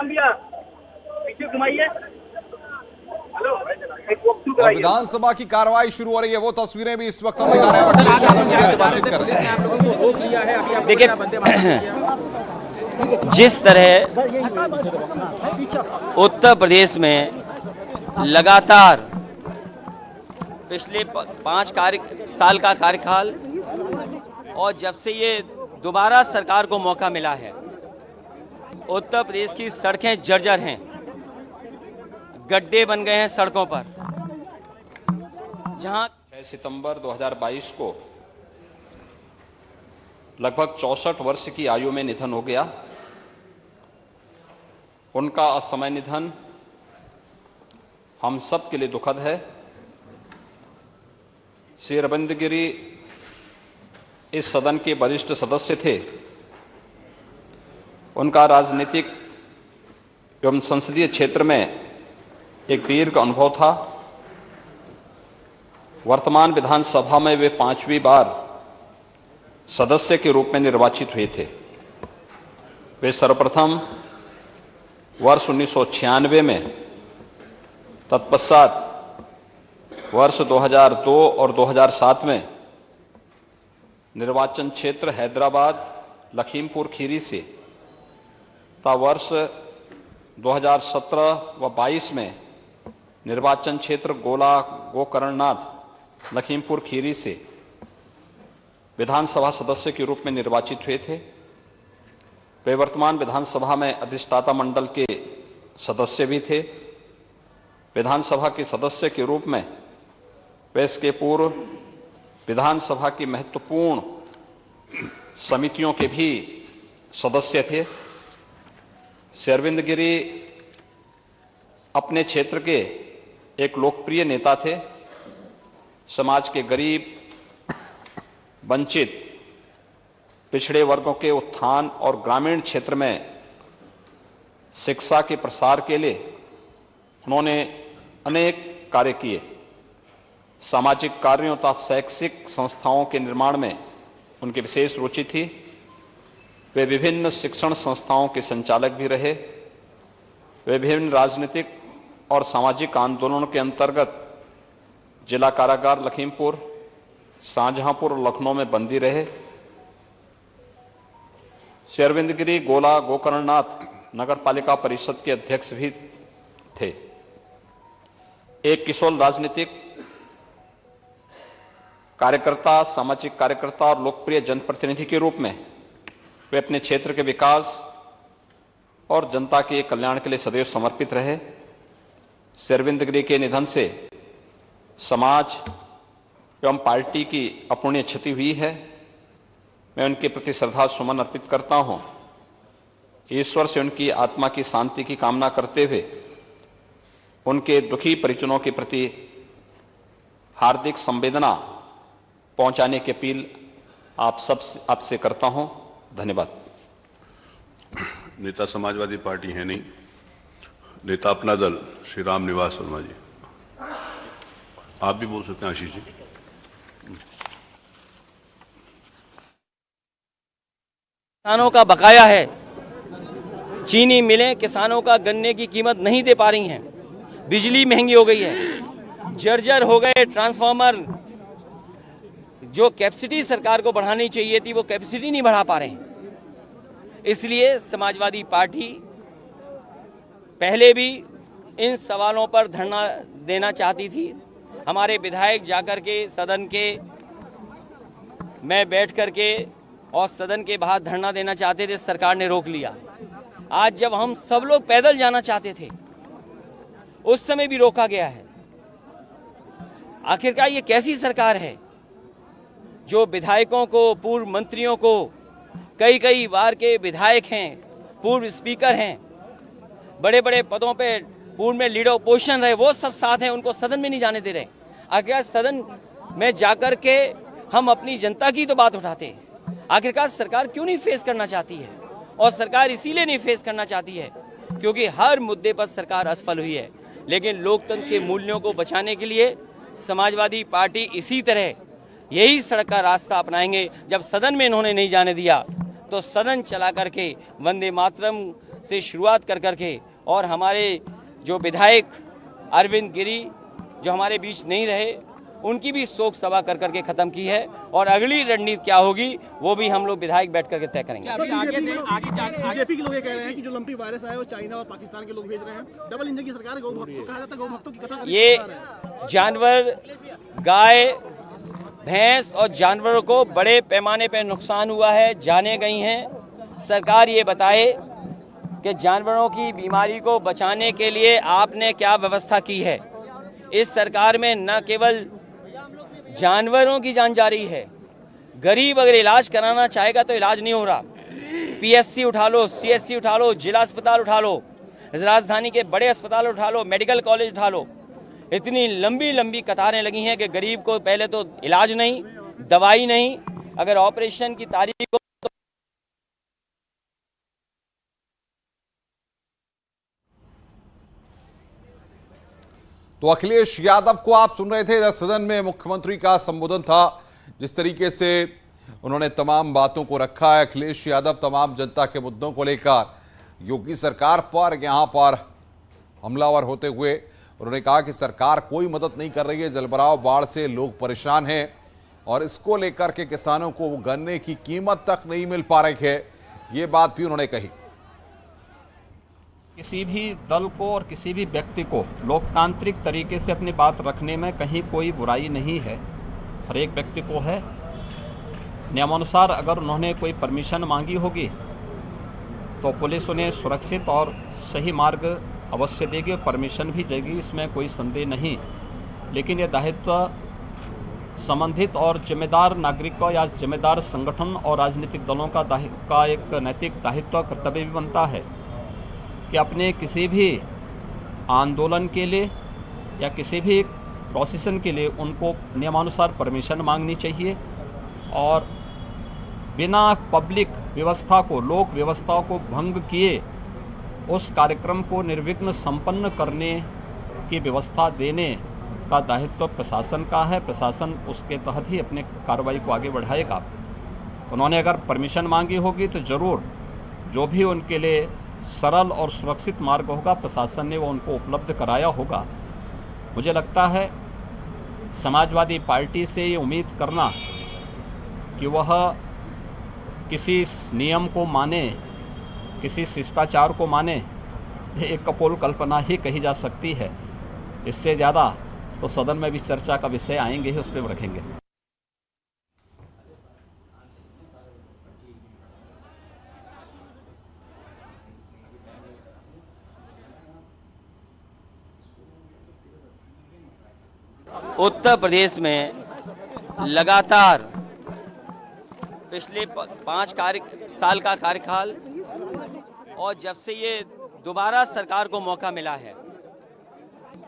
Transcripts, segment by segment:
पीछे घुमाइए। और विधानसभा की कार्रवाई शुरू हो रही है, वो तस्वीरें भी इस वक्त हम दिखा रहे हैं और अखिलेश यादव मीडिया से बातचीत कर रहे हैं। देखिए, जिस तरह उत्तर प्रदेश में लगातार पिछले 5 साल का कार्यकाल और जब से ये दोबारा सरकार को मौका मिला है, उत्तर प्रदेश की सड़कें जर्जर हैं, गड्ढे बन गए हैं सड़कों पर। जहां 6 सितंबर 2022 को लगभग 64 वर्ष की आयु में निधन हो गया। उनका असमय निधन हम सब के लिए दुखद है। श्री अरविंद गिरी इस सदन के वरिष्ठ सदस्य थे। उनका राजनीतिक एवं संसदीय क्षेत्र में एक दीर्घ अनुभव था। वर्तमान विधानसभा में वे 5वीं बार सदस्य के रूप में निर्वाचित हुए थे। वे सर्वप्रथम वर्ष 1996 में, तत्पश्चात वर्ष 2002 और 2007 में निर्वाचन क्षेत्र हैदराबाद लखीमपुर खीरी से तथा वर्ष 2017 व 22 में निर्वाचन क्षेत्र गोला गोकर्णनाथ लखीमपुर खीरी से विधानसभा सदस्य के रूप में निर्वाचित हुए थे। वे वर्तमान विधानसभा में अधिष्ठाता मंडल के सदस्य भी थे। विधानसभा के सदस्य के रूप में वे इसके पूर्व विधानसभा की महत्वपूर्ण समितियों के भी सदस्य थे। श्री अरविंद गिरी अपने क्षेत्र के एक लोकप्रिय नेता थे। समाज के गरीब, वंचित, पिछड़े वर्गों के उत्थान और ग्रामीण क्षेत्र में शिक्षा के प्रसार के लिए उन्होंने अनेक कार्य किए। सामाजिक कार्यों तथा शैक्षिक संस्थाओं के निर्माण में उनकी विशेष रुचि थी। वे विभिन्न शिक्षण संस्थाओं के संचालक भी रहे। वे विभिन्न राजनीतिक और सामाजिक आंदोलनों के अंतर्गत जिला कारागार लखीमपुर, शाहजहांपुर और लखनऊ में बंदी रहे। श्री अरविंद गिरी गोला गोकर्णनाथ नगर पालिका परिषद के अध्यक्ष भी थे। एक किशोर राजनीतिक कार्यकर्ता, सामाजिक कार्यकर्ता और लोकप्रिय जनप्रतिनिधि के रूप में वे अपने क्षेत्र के विकास और जनता के कल्याण के लिए सदैव समर्पित रहे। श्री अरविंद गिरी के निधन से समाज एवं पार्टी की अपूर्णीय क्षति हुई है। मैं उनके प्रति श्रद्धा सुमन अर्पित करता हूं। ईश्वर से उनकी आत्मा की शांति की कामना करते हुए उनके दुखी परिजनों के प्रति हार्दिक संवेदना पहुंचाने की अपील आपसे करता हूं। धन्यवाद। नेता समाजवादी पार्टी है नहीं, नेता अपना दल श्री राम निवास वर्मा जी, आप भी बोल सकते हैं। आशीष जी। किसानों का बकाया है। चीनी मिलें किसानों का गन्ने की कीमत नहीं दे पा रही हैं। बिजली महंगी हो गई है। जर्जर हो गए ट्रांसफार्मर। जो कैपेसिटी सरकार को बढ़ानी चाहिए थी वो कैपेसिटी नहीं बढ़ा पा रहे हैं। इसलिए समाजवादी पार्टी पहले भी इन सवालों पर धरना देना चाहती थी। हमारे विधायक जाकर के सदन के में बैठ करके और सदन के बाहर धरना देना चाहते थे, सरकार ने रोक लिया। आज जब हम सब लोग पैदल जाना चाहते थे उस समय भी रोका गया है। आखिरकार ये कैसी सरकार है जो विधायकों को, पूर्व मंत्रियों को, कई बार के विधायक हैं, पूर्व स्पीकर हैं, बड़े बड़े पदों पे पूर्व में लीडर ओपोजिशन रहे, वो सब साथ हैं, उनको सदन में नहीं जाने दे रहे। आखिरकार सदन में जाकर के हम अपनी जनता की तो बात उठाते हैं। आखिरकार सरकार क्यों नहीं फेस करना चाहती है? और सरकार इसीलिए नहीं फेस करना चाहती है क्योंकि हर मुद्दे पर सरकार असफल हुई है। लेकिन लोकतंत्र के मूल्यों को बचाने के लिए समाजवादी पार्टी इसी तरह यही सड़क का रास्ता अपनाएंगे। जब सदन में इन्होंने नहीं जाने दिया तो सदन चला करके वंदे मातरम से शुरुआत कर करके और हमारे जो विधायक अरविंद गिरी जो हमारे बीच नहीं रहे उनकी भी शोक सभा कर करके खत्म की है और अगली रणनीति क्या होगी वो भी हम लोग विधायक बैठ करके तय करेंगे। बीजेपी के लोग ये कह रहे हैं कि जो लंपी वायरस आया वो चाइना और पाकिस्तान के लोग भेज रहे हैं। डबल इंजन की सरकार है, कहा जाता है गौ भक्तों की कथा। ये जानवर, गाय, भैंस और जानवरों को बड़े पैमाने पर नुकसान हुआ है, जाने गई हैं। सरकार ये बताए कि जानवरों की बीमारी को बचाने के लिए आपने क्या व्यवस्था की है। इस सरकार में न केवल जानवरों की जान जा रही है, गरीब अगर इलाज कराना चाहेगा तो इलाज नहीं हो रहा। पीएससी उठा लो, सीएससी उठा लो, जिला अस्पताल उठा लो, राजधानी के बड़े अस्पताल उठा लो, मेडिकल कॉलेज उठा लो, इतनी लंबी लंबी कतारें लगी हैं कि गरीब को पहले तो इलाज नहीं, दवाई नहीं, अगर ऑपरेशन की तारीख को तो अखिलेश यादव को आप सुन रहे थे। इधर सदन में मुख्यमंत्री का संबोधन था, जिस तरीके से उन्होंने तमाम बातों को रखा है। अखिलेश यादव तमाम जनता के मुद्दों को लेकर योगी सरकार पर यहां पर हमलावर होते हुए उन्होंने कहा कि सरकार कोई मदद नहीं कर रही है, जलभराव बाढ़ से लोग परेशान हैं और इसको लेकर के किसानों को गन्ने की कीमत तक नहीं मिल पा रही है, ये बात भी उन्होंने कही। किसी भी दल को और किसी भी व्यक्ति को लोकतांत्रिक तरीके से अपनी बात रखने में कहीं कोई बुराई नहीं है, हर एक व्यक्ति को है। नियमानुसार अगर उन्होंने कोई परमिशन मांगी होगी तो पुलिस उन्हें सुरक्षित और सही मार्ग अवश्य देगी और परमिशन भी देगी, इसमें कोई संदेह नहीं। लेकिन ये दायित्व संबंधित और जिम्मेदार नागरिकों या जिम्मेदार संगठन और राजनीतिक दलों का एक नैतिक दायित्व कर्तव्य भी बनता है कि अपने किसी भी आंदोलन के लिए या किसी भी प्रोसेसन के लिए उनको नियमानुसार परमिशन मांगनी चाहिए और बिना पब्लिक व्यवस्था को, लोक व्यवस्था को भंग किए उस कार्यक्रम को निर्विघ्न संपन्न करने की व्यवस्था देने का दायित्व प्रशासन का है। प्रशासन उसके तहत ही अपने कार्रवाई को आगे बढ़ाएगा। उन्होंने अगर परमिशन मांगी होगी तो ज़रूर जो भी उनके लिए सरल और सुरक्षित मार्ग होगा प्रशासन ने वो उनको उपलब्ध कराया होगा। मुझे लगता है समाजवादी पार्टी से ये उम्मीद करना कि वह किसी नियम को माने, किसी शिष्टाचार को माने, ये एक कपोल कल्पना ही कही जा सकती है। इससे ज़्यादा तो सदन में भी चर्चा का विषय आएंगे ही, उस पर रखेंगे। उत्तर प्रदेश में लगातार पिछले 5 साल का कार्यकाल और जब से ये दोबारा सरकार को मौका मिला है,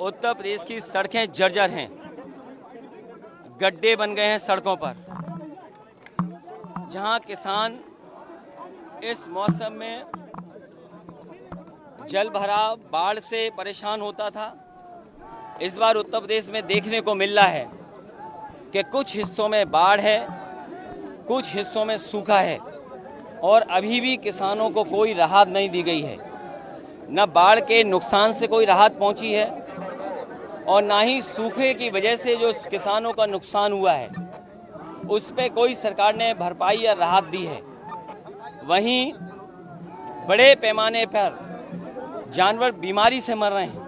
उत्तर प्रदेश की सड़कें जर्जर हैं, गड्ढे बन गए हैं सड़कों पर। जहां किसान इस मौसम में जल भराव, बाढ़ से परेशान होता था, इस बार उत्तर प्रदेश में देखने को मिल रहा है कि कुछ हिस्सों में बाढ़ है, कुछ हिस्सों में सूखा है और अभी भी किसानों को कोई राहत नहीं दी गई है। न बाढ़ के नुकसान से कोई राहत पहुंची है और ना ही सूखे की वजह से जो किसानों का नुकसान हुआ है उस पे कोई सरकार ने भरपाई या राहत दी है। वहीं बड़े पैमाने पर जानवर बीमारी से मर रहे हैं,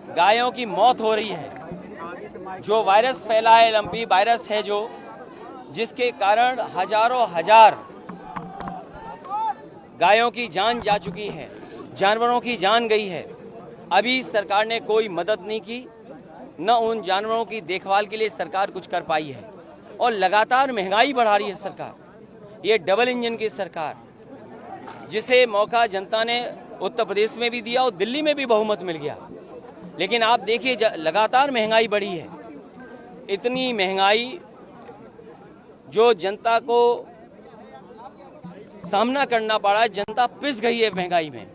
गायों की मौत हो रही है। जो वायरस फैला है, लंपी वायरस है जो, जिसके कारण हजारों हजार गायों की जान जा चुकी है, जानवरों की जान गई है। अभी सरकार ने कोई मदद नहीं की, न उन जानवरों की देखभाल के लिए सरकार कुछ कर पाई है और लगातार महंगाई बढ़ा रही है सरकार। ये डबल इंजन की सरकार, जिसे मौका जनता ने उत्तर प्रदेश में भी दिया और दिल्ली में भी बहुमत मिल गया, लेकिन आप देखिए लगातार महंगाई बढ़ी है। इतनी महंगाई जो जनता को सामना करना पड़ा है, जनता पिस गई है महंगाई में।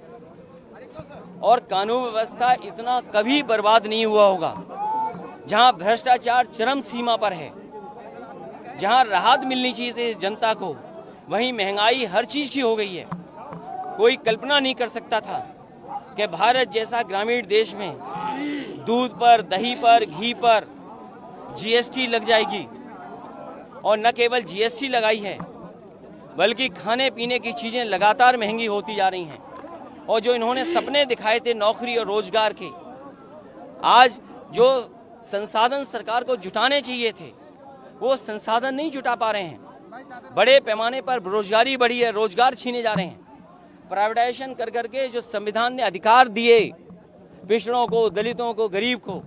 और कानून व्यवस्था इतना कभी बर्बाद नहीं हुआ होगा। जहां भ्रष्टाचार चरम सीमा पर है, जहां राहत मिलनी चाहिए थी जनता को, वहीं महंगाई हर चीज़ की हो गई है। कोई कल्पना नहीं कर सकता था कि भारत जैसा ग्रामीण देश में दूध पर, दही पर, घी पर जीएसटी लग जाएगी। और न केवल जीएसटी लगाई है, बल्कि खाने पीने की चीज़ें लगातार महंगी होती जा रही हैं। और जो इन्होंने सपने दिखाए थे नौकरी और रोजगार के, आज जो संसाधन सरकार को जुटाने चाहिए थे वो संसाधन नहीं जुटा पा रहे हैं। बड़े पैमाने पर बेरोजगारी बढ़ी है, रोजगार छीने जा रहे हैं। प्राइवेटाइजेशन कर करके जो संविधान ने अधिकार दिए पिछड़ों को, दलितों को, गरीब को,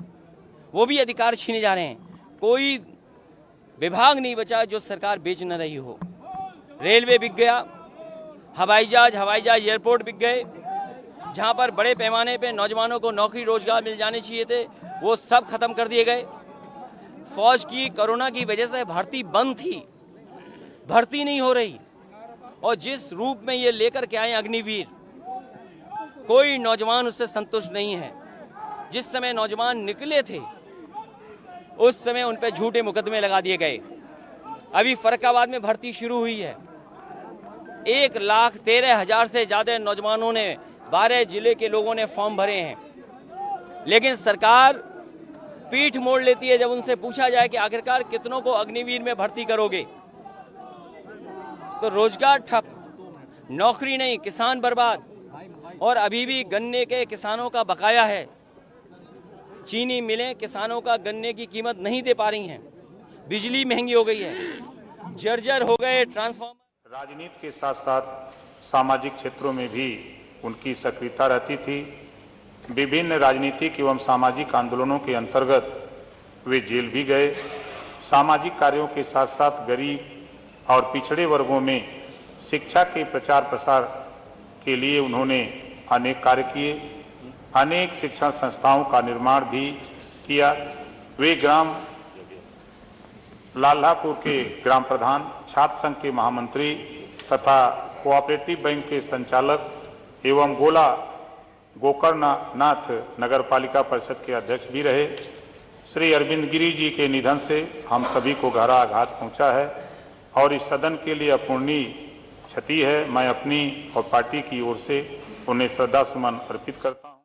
वो भी अधिकार छीने जा रहे हैं। कोई विभाग नहीं बचा जो सरकार बेच न रही हो। रेलवे बिक गया, हवाई जहाज एयरपोर्ट बिक गए। जहां पर बड़े पैमाने पे नौजवानों को नौकरी रोजगार मिल जाने चाहिए थे वो सब खत्म कर दिए गए। फौज की कोरोना की वजह से भर्ती बंद थी, भर्ती नहीं हो रही। और जिस रूप में ये लेकर के आए अग्निवीर, कोई नौजवान उससे संतुष्ट नहीं है। जिस समय नौजवान निकले थे उस समय उन पे झूठे मुकदमे लगा दिए गए। अभी फर्रुखाबाद में भर्ती शुरू हुई है। 1,13,000 से ज्यादा नौजवानों ने 12 जिले के लोगों ने फॉर्म भरे हैं। लेकिन सरकार पीठ मोड़ लेती है जब उनसे पूछा जाए कि आखिरकार कितनों को अग्निवीर में भर्ती करोगे। तो रोजगार ठप, नौकरी नहीं, किसान बर्बाद। और अभी भी गन्ने के किसानों का बकाया है। चीनी मिलें किसानों का गन्ने की कीमत नहीं दे पा रही हैं। बिजली महंगी हो गई है, जर्जर हो गए ट्रांसफार्मर। राजनीति के साथ साथ सामाजिक क्षेत्रों में भी उनकी सक्रियता रहती थी। विभिन्न राजनीतिक एवं सामाजिक आंदोलनों के अंतर्गत वे जेल भी गए। सामाजिक कार्यों के साथ साथ गरीब और पिछड़े वर्गों में शिक्षा के प्रचार प्रसार के लिए उन्होंने अनेक कार्य किए। अनेक शिक्षण संस्थाओं का निर्माण भी किया। वे ग्राम लाल्हापुर के ग्राम प्रधान, छात्र संघ के महामंत्री तथा कोऑपरेटिव बैंक के संचालक एवं गोकर्णनाथ नगर पालिका परिषद के अध्यक्ष भी रहे। श्री अरविंद गिरी जी के निधन से हम सभी को गहरा आघात पहुंचा है और इस सदन के लिए अपूरणीय क्षति है। मैं अपनी और पार्टी की ओर से उन्हें श्रद्धा सुमन अर्पित करता हूं।